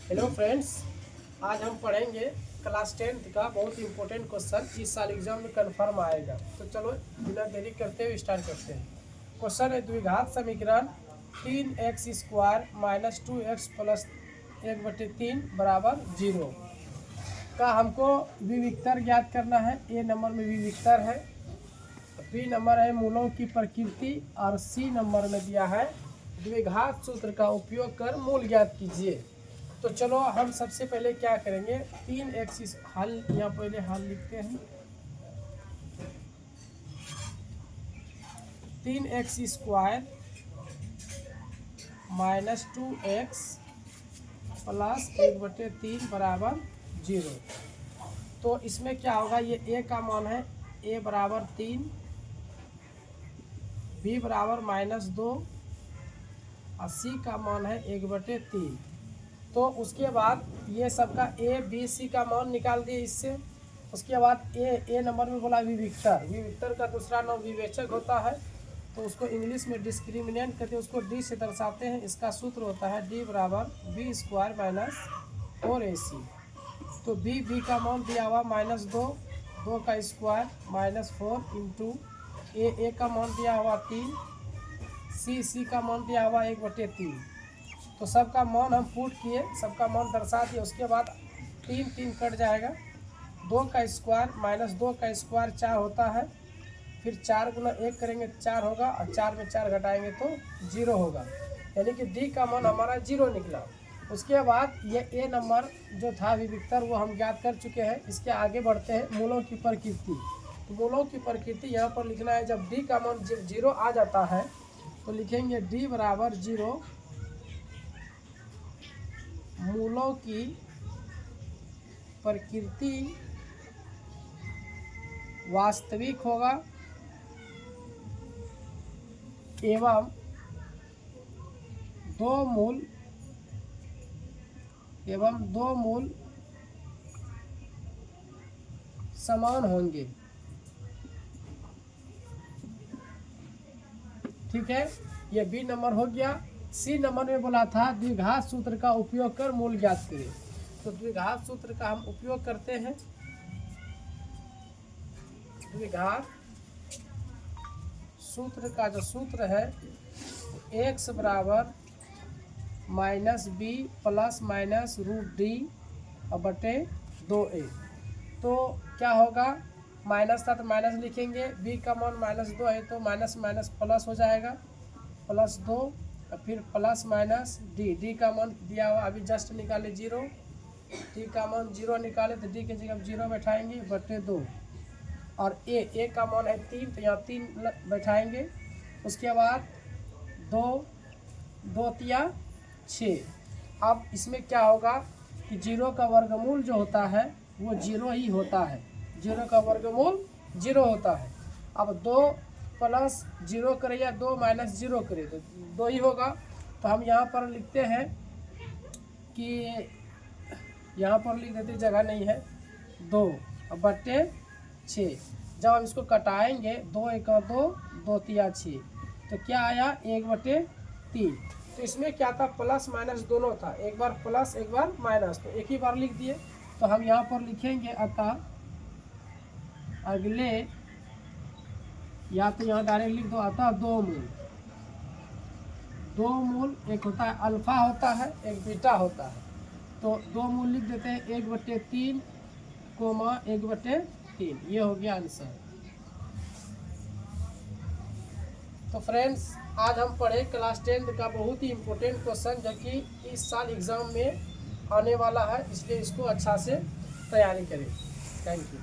Hello friends, आज हम पढ़ेंगे क्लास 10th का बहुत इंपॉर्टेंट क्वेश्चन। इस साल एग्जाम में कंफर्म आएगा। तो चलो बिना देरी करते हुए स्टार्ट करते हैं। क्वेश्चन है द्विघात समीकरण 3x² माइनस 2x प्लस 1/3 बराबर 0 का हमको विविक्तर ज्ञात करना है। ए नंबर में विविक्तर है, बी नंबर है मूलों की प्रकृति और सी नंबर में दिया है द्विघात सूत्र का उपयोग कर मूल ज्ञात कीजिए। तो चलो हम सबसे पहले क्या करेंगे, 3x हल यहाँ पहले हल लिखते हैं। 3x² माइनस 2x प्लस 1/3 बराबर 0। तो इसमें क्या होगा, ये a का मान है a बराबर 3, b बराबर -2 और c का मान है 1/3। तो उसके बाद ये सबका a b c का मान निकाल दिए इससे। उसके बाद ए नंबर में बोला विविक्तर का दूसरा नाम विवेचक होता है। तो उसको इंग्लिश में डिस्क्रिमिनेंट कहते हैं, उसको d से दर्शाते हैं। इसका सूत्र होता है d बराबर b² माइनस 4ac। तो b का मान दिया हुआ -2 का स्क्वायर -4 इंटू a का मान दिया हुआ 3, c का मान दिया हुआ 1/3। तो सबका मान हम पुट किए, सबका मान दर्शा दिए। उसके बाद 3 कट जाएगा, 2 का स्क्वायर -2 का स्क्वायर 4 होता है। फिर 4 गुना 1 करेंगे 4 होगा, और 4 में 4 घटाएंगे तो 0 होगा, यानी कि डी का मान हमारा 0 निकला। उसके बाद ये ए नंबर जो था विविक्तर वो हम ज्ञात कर चुके हैं। इसके आगे बढ़ते हैं, मूलों की प्रकृति। तो मूलों की प्रकृति यहाँ पर लिखना है। जब डी का मान 0 आ जाता है तो लिखेंगे डी बराबर 0 मूलों की प्रकृति वास्तविक होगा एवं दो मूल समान होंगे। ठीक है, ये बी नंबर हो गया। सी नंबर में बोला था द्विघात सूत्र का उपयोग कर मूल ज्ञात करें। तो द्विघात सूत्र का हम उपयोग करते हैं। द्विघात सूत्र का जो सूत्र है x बराबर -b प्लस माइनस √d/2a। तो क्या होगा, माइनस था तो माइनस लिखेंगे, b का मान -2 है तो माइनस माइनस प्लस हो जाएगा, +2 और फिर प्लस माइनस डी का मान दिया हुआ अभी जस्ट निकाले 0, डी का मान 0 निकाले तो डी के जगह 0 बैठाएंगे /2। और ए का मान है 3 तो यहाँ 3 बैठाएंगे। उसके बाद 2 तिया 6। अब इसमें क्या होगा कि 0 का वर्गमूल जो होता है वो 0 ही होता है। 0 का वर्गमूल 0 होता है। अब 2 + 0 करें या 2 - 0 करें तो 2 ही होगा। तो हम यहाँ पर लिखते हैं कि यहाँ पर लिख देते, जगह नहीं है, 2/6। जब हम इसको कटाएंगे 2 × 2 2 तिया 6 तो क्या आया 1/3। तो इसमें क्या था, प्लस माइनस दोनों था, एक बार प्लस एक बार माइनस, तो एक ही बार लिख दिए। तो हम यहाँ पर लिखेंगे अतः अगले, या तो यहाँ डायरेक्ट लिख दो, अतः दो मूल एक होता है अल्फा होता है, एक बीटा होता है। तो 2 मूल लिख देते हैं 1/3, 1/3। ये हो गया आंसर। तो फ्रेंड्स, आज हम पढ़े क्लास 10th का बहुत ही इम्पोर्टेंट क्वेश्चन जो कि इस साल एग्ज़ाम में आने वाला है, इसलिए इसको अच्छा से तैयारी करें। Thank you.